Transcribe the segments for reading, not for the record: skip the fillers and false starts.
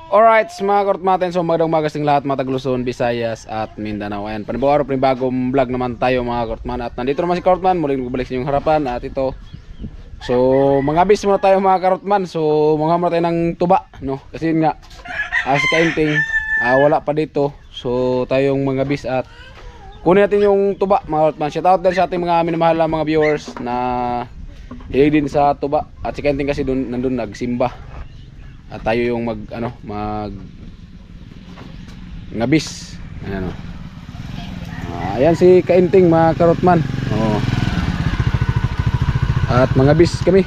Alright, mga kortmaten, so magandang umaga sa lahat, mga taga-Luzon, Visayas at Mindanao. Ayan, panibagong vlog naman tayo mga kortman. At nandito naman si Kortman, muling nagbalik sa inyong harapan. At ito, so mga bis muna tayo mga kortman. So mga muna tayo ng tuba, no? Kasi yun nga, si Kainting, wala pa dito. So tayong mga bis at kunin natin yung tuba mga kortman. Shout out din sa ating mga minamahal na mga viewers na hilig din sa tuba. At si Kainting kasi nandun nagsimba. At tayo yung ngabis. Ayan o. Ayan si Kainting mga karotman. Oh. At mga bis kami.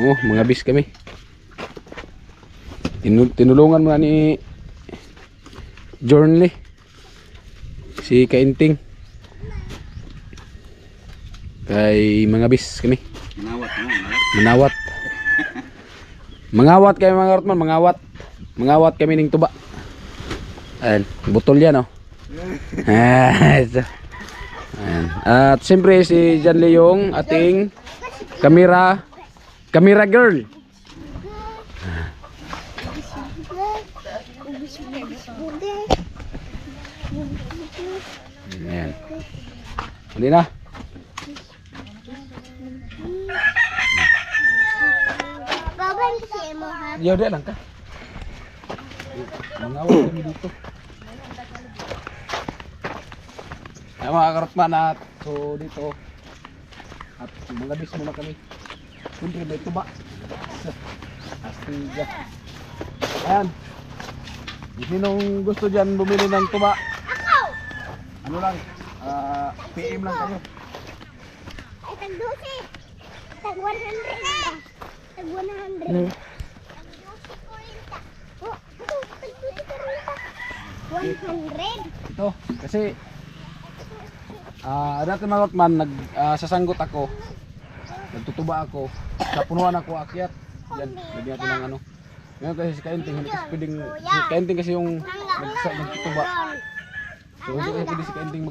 Oh, mga bis kami. Tinulungan mo na ni Jornley si Kainting. Kay mga bis kami. Manawat. Mangawat kami mga karotman, mangawat kami ning tuba. Ayan, butol yan oh. Ayan. At siyempre si John Leong, ating camera girl. Ayan. Hindi na. Ya udah lang ka. Mangawat kami dito. Ay mga karotman at so dito at manglabis muna kami. Siyempre may tuba. Astiga. Ayan. Sinong gusto dyan bumili ng tuba? Ano lang? PM lang kayo. Ay, tag-12. Tag-100 na. Tag-100. 100. Ito kasi dati mga kortman sasanggot ako, nagtutuba ako, sa punuan ako akyat. Yan, lagyan natin ng ano. Ngayon kasi si Kainting, hindi kasi pwedeng, si Kainting kasi yung nagtutuba. So hindi kasi pwede si Kainting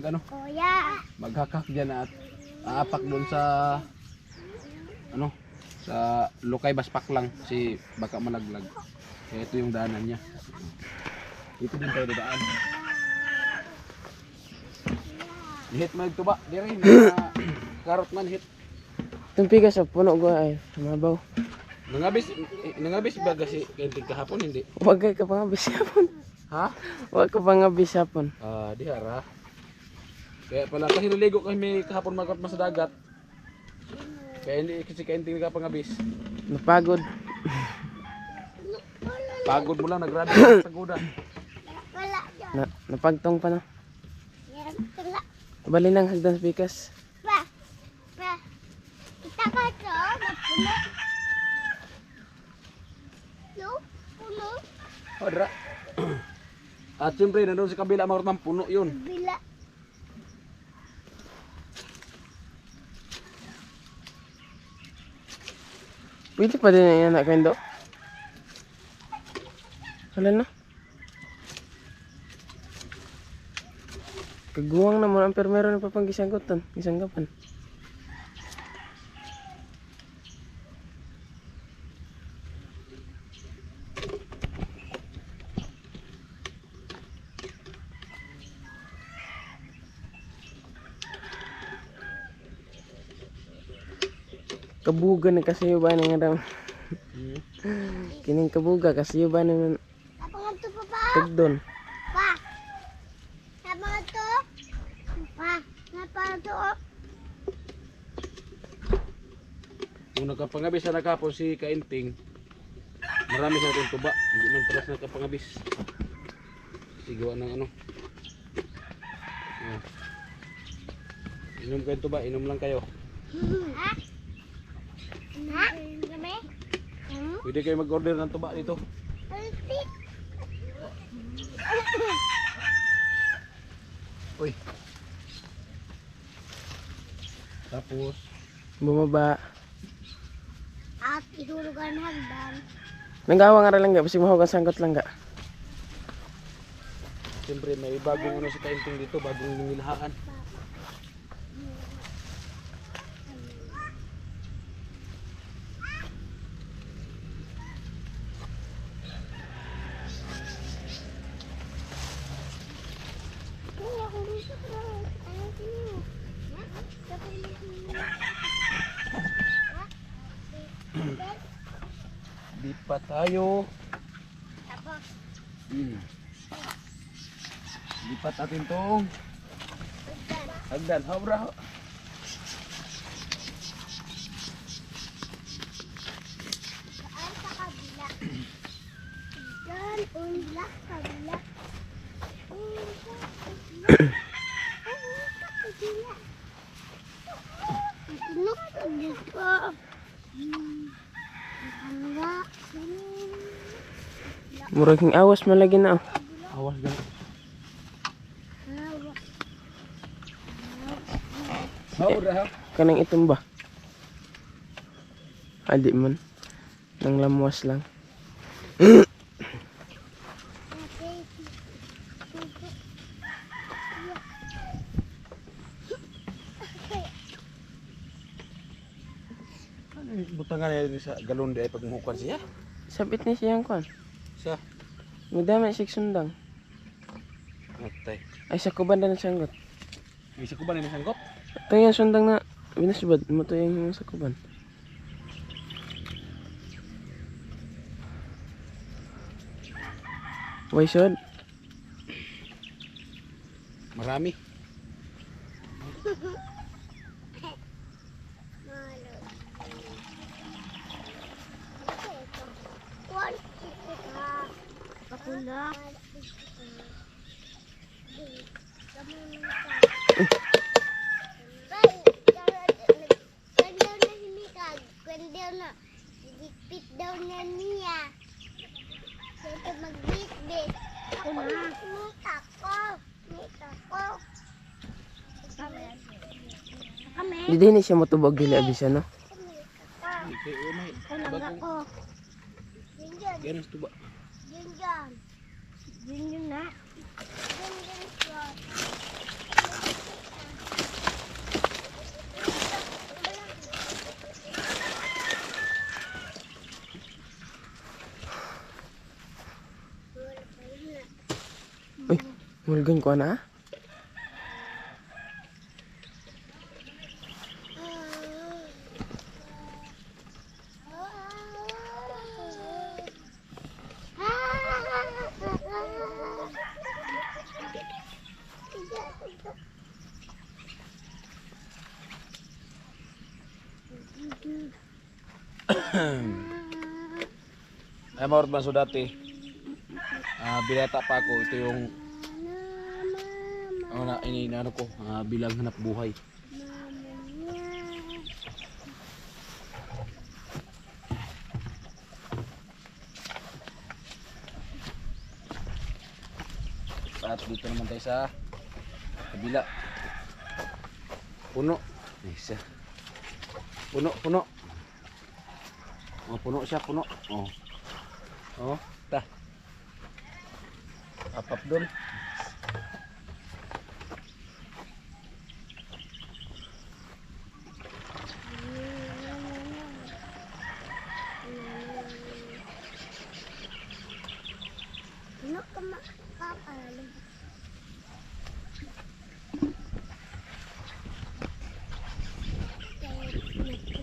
maghakak dyan at aapak doon sa ano, sa Lukay Baspak lang si baka malaglag. Kaya ito yung daanan niya. Ito din tayo dadaan. Hit magtuba, di rin karotman hit. Tumpiga sa puno ko ay mabaw. Nangabis ba kasi Kainting kahapon hindi? Huwag ka pangabis hapon. Ha? Huwag ka pangabis hapon. Di hara. Kaya pala kasi naligo kami kahapon mga kortman sa dagat. Kaya hindi kasi Kainting nakapangabis. Napagod. Pagod mo lang, nagrado sa pagoda. Napagtong pa na. Bali nang hagdan sa bikas. Pa. Kita ka to, magpuno. No? Puno? Odra. At siyempre nandun sa kabila mga kortman puno yun. Bila. Pwede pa din yung anak kendo. Wala na. Kaguwang naman ang permero na papang gisanggutan, gisanggapan. Kabuga na kasi yung ba nga daw. Kining kabuga kasi yung ba naman Napangat to pa pa. tagdon. Pa. Napangat to. Pa. Napangat to. Kung nagkapangabis na nakapon si Kainting, marami sa ating tuba. Hindi man pala sa nakapangabis. Sigawa ng ano. Ayan. Inom kayo tuba, inom lang kayo. Ha? Ha? Kami? Pwede kayo mag-order ng tuba dito. Ulti. Uy. Tapos, Bumaba. At ihulugan hagdan. Nanggawa nga lang ga, basig mahugan sanggot lang ga. siyempre may bagong ano si Kainting dito, bagong nilhaan. Lipat tayo. Tapos, Lipat natin tong hagdan. Hobra. saan sa kabila? Diyan, unla, kabila. Unla, kabila. Unla, kabila. Tulog ka dito. Hangga. Murag awas malagi na oh. Awas gan. Hobra ha. Kanang itumba. Adi man. Nang lamuas lang. Butangan na sa galon di ay pagmuhukan siya. Sabit ni siyang kwan. Sa Madami siya sundang. matay. Ay sa kuban na sanggot. Isa ko ba ni sangkot? Ito yung sundang na binasubad. Mato yung sa kuban. Why sod? Marami. Kuan, kapula. Bit daw na niya. Ito magbit-bit. Ako na. Mita ko. Mita ko. Kami. Di ni siya matubog dili abisa no. Okay, umay. Kulang ako. Yun yun. Ganas tuba. Yun yun. Yun yun na. Yun yun yun. Uy, mulgan ko na. Ay maurot man so dati. Binata pa ako, ito yung ano ko, bilang hanap buhay. At dito naman tayo sa kabila. Puno. Nice. Puno. Oh, puno siya, puno. Oh. Oh, ta. Apap doon. Ano ka makakalam?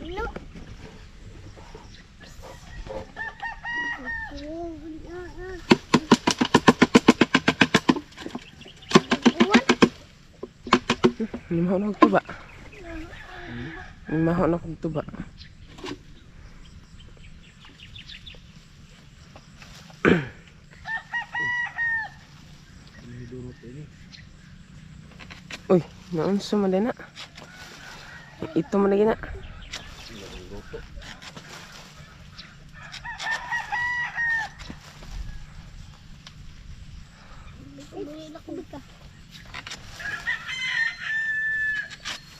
Ano? Limahaw na tuba. Limahaw na tuba. Uy, naunsa man din na. Ito man lagi na.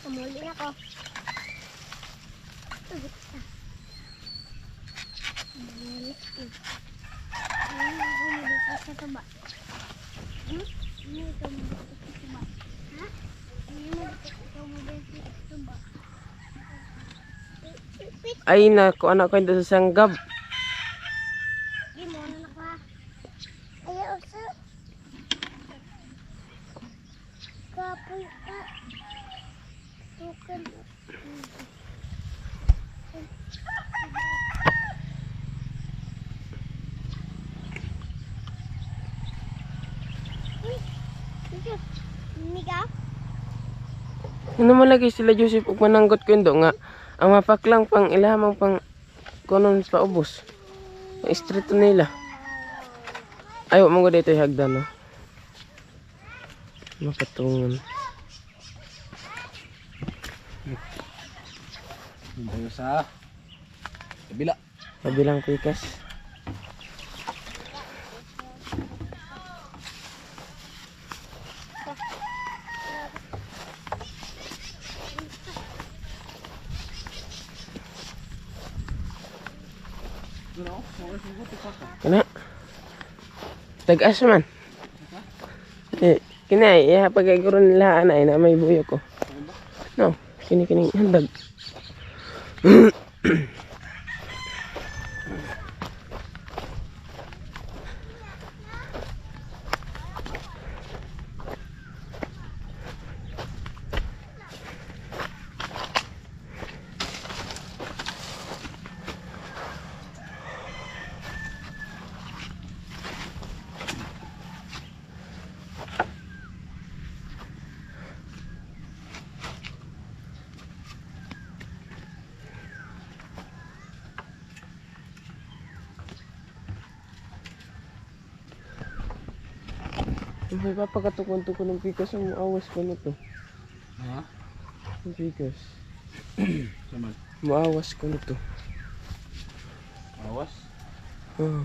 Kamuli na ko. Ay na ko anak ko ito sa sanggab. Gimana na ka? Ayaw sa. Kapoy ka. Tukan. Ano mo lagi sila Joseph ug mananggot ko indo nga ang mapaklang pang ilamang pang kunon pa ubos. Ang istrito nila. Ay, mo ko dito hagdan no. Makatungan. Tayo sa kabila. Kabilang pikas. Kana? Tagas man. Kina ya pagay ko ron nila anay na may buyo ko. No, kini handag. May papakatukon-tukon ng pikas ang awas ko nito. Ha? Ang pikas. Saman. Maawas ko nito. Awas. Oh.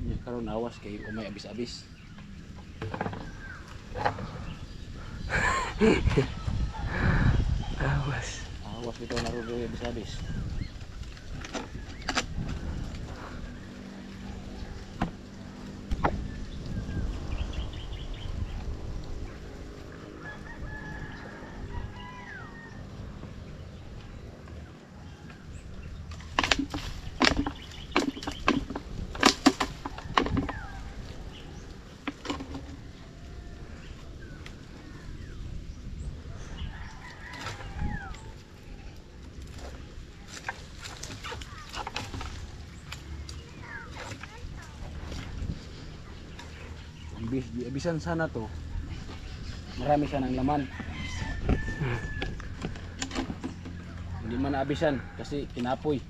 Nya karon awas kay umay abis-abis. Awas. Awas bitaw na ro abis-abis. Abisan sana to. Marami siya ng laman. Hindi man naabisan kasi kinapoy.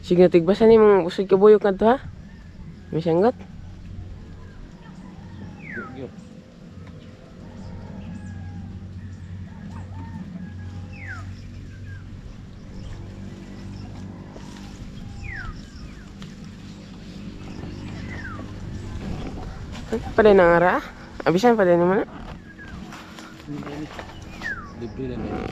Sige, tigbasan ni mong usod ka buyok na to ha? May sanggot? Gyud. Pada nang ara? Abisan pada ni mana? Libre lang yan.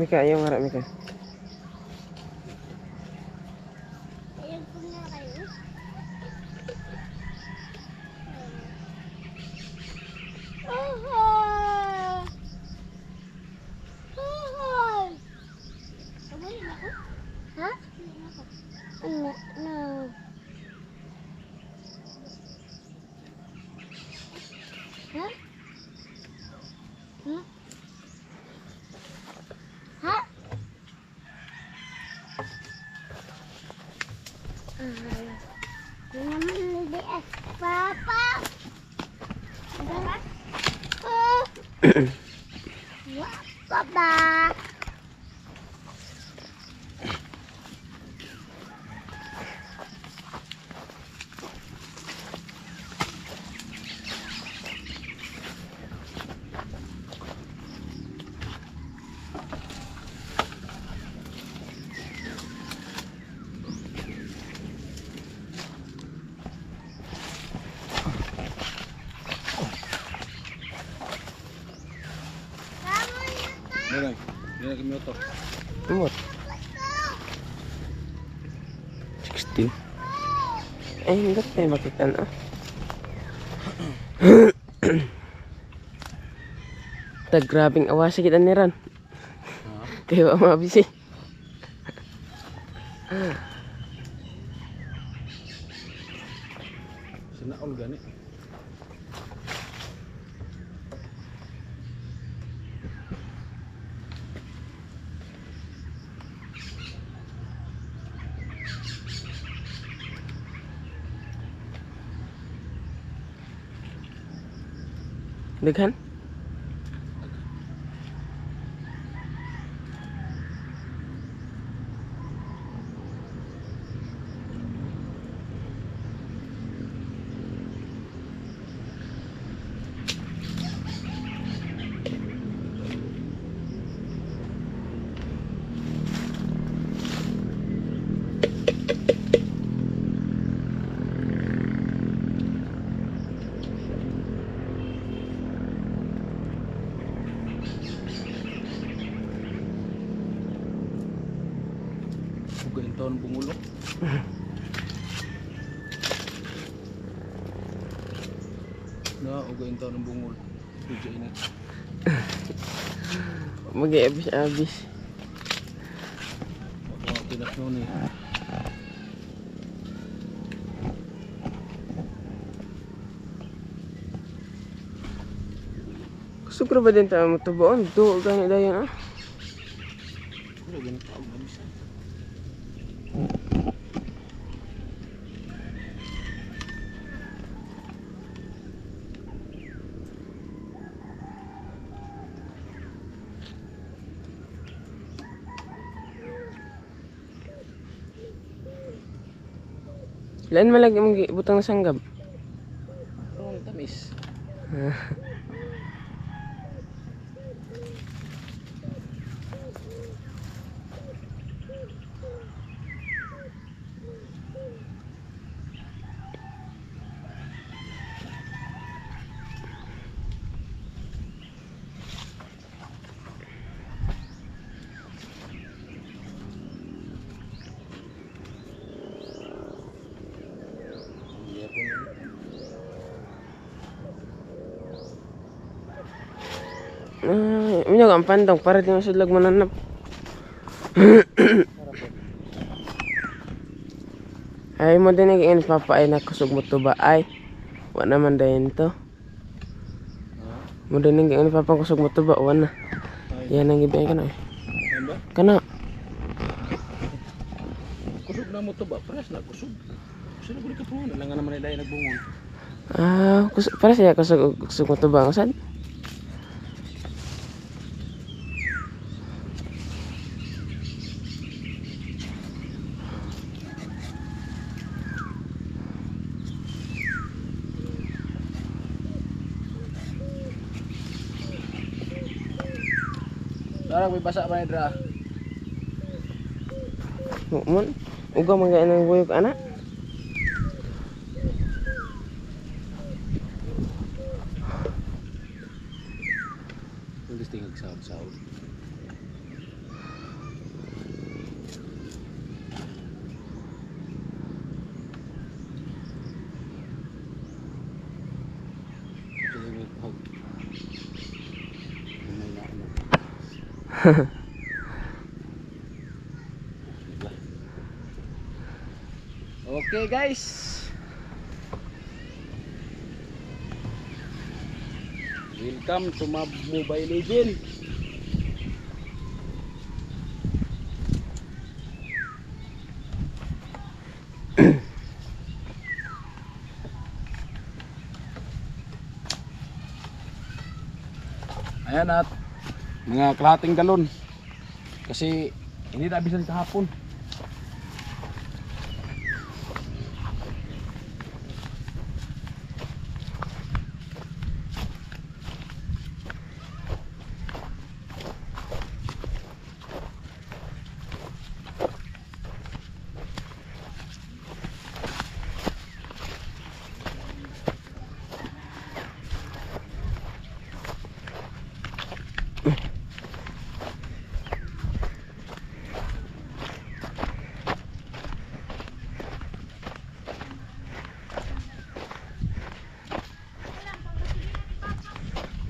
Mika, ayaw nga Mika. Ayun po na kayo. Aha! Aha! Baba. Dili na minuto. Umot. 16. Ay, hindi tayo makita na. Grabing awasi kita ni Ran. Tayo ang mabisi. Sinaol gani. Daghan? Ugain taon bungulok. Na ugain taon ng bungol. Tudya ini. Mag-iabis-abis. Ako tinas noon eh. Gusto ko ba din tayo matubuan? Doon gani dayan ah. Ano ganun taon na bisa. Laan malagi mong butang sanggab. Ano tamis? Minyo ang pandong para di masudlag mananap. Ay mo din ang papa ay nakusog mo to ba ay wa naman dayon to. Mo din ang papa kusog mo to ba wa na. Yan ang gibay kana. Ano ba? Kana. Kusog na mo to ba? Paras na kusog. Kusog na ka po. Nalangan naman nila yung nagbungol. Para siya kusog mo to ba ang Darang may basa ba Dra? Mon, uga mga nang buyog ana. Tulis tingag sahod-sahod. Okay guys. Welcome to my Mobile Legend. Ayan at mga kalahating galon. Kasi hindi nabisan kahapon.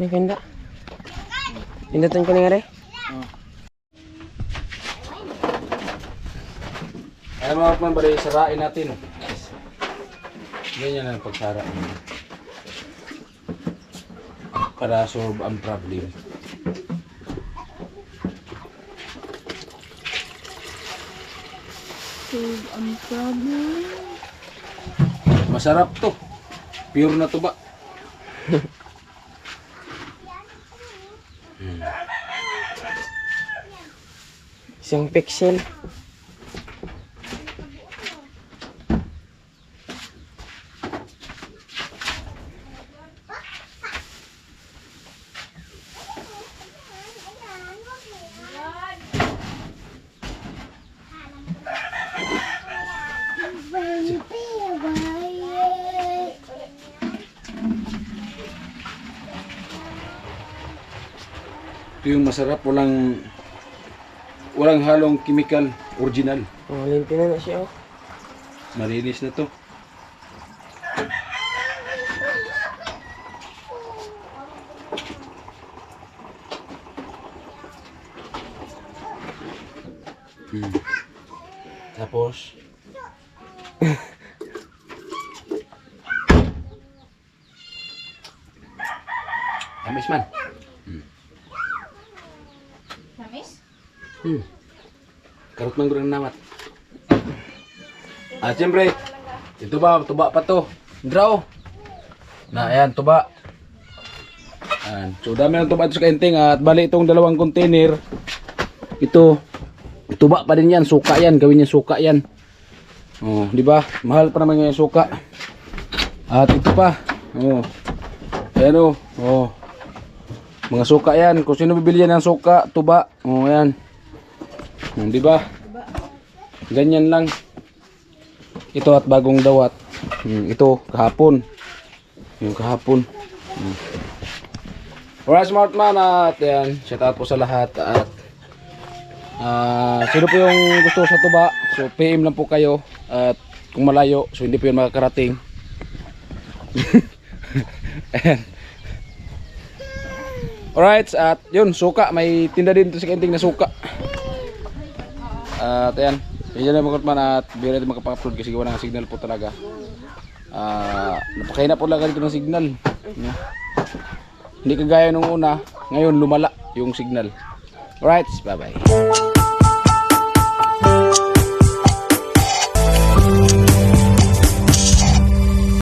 May ganda. Pindutin ko na nga rin. Ayan mga kapman, bali sarain natin. Ganyan ang pagsara. Para solve ang problem. Solve ang problem. Masarap to. Pure na tuba. Isang pixel. Ito yung masarap, walang halong chemical, original. Oh, limpi na siya oh. Malinis na to. Tapos tamis man. Tamis? Karot man gurang nawat. Siyempre, ito ba, tuba pa to. Draw. Na, ayan, tuba. Ayan. So, dami ng tuba ito sa kainting. At bali itong dalawang container. Ito, tuba pa din yan. Suka yan. Gawin niya suka yan. Oh, di ba? Mahal pa naman yung suka. At ito pa. Oh. Ayan oh. Oh. Mga suka yan. Kung sino bibili yan ng suka, tuba. Oh, ayan. Di ba? Ganyan lang. Ito at bagong dawat. Ito kahapon. Yung kahapon. Alright, smart man, at yan, shout out po sa lahat. At sino po yung gusto sa tuba, so PM lang po kayo. At kung malayo, so hindi po yun makakarating. Alright, at yun, suka. May tinda din ito sa kainting na suka. At ayan, yan na mga man, at bira natin makapag-upload kasi gawa ng signal po talaga. Napakaina po lang ganito ng signal. Hindi kagaya nung una, ngayon lumala yung signal. Alright, bye bye.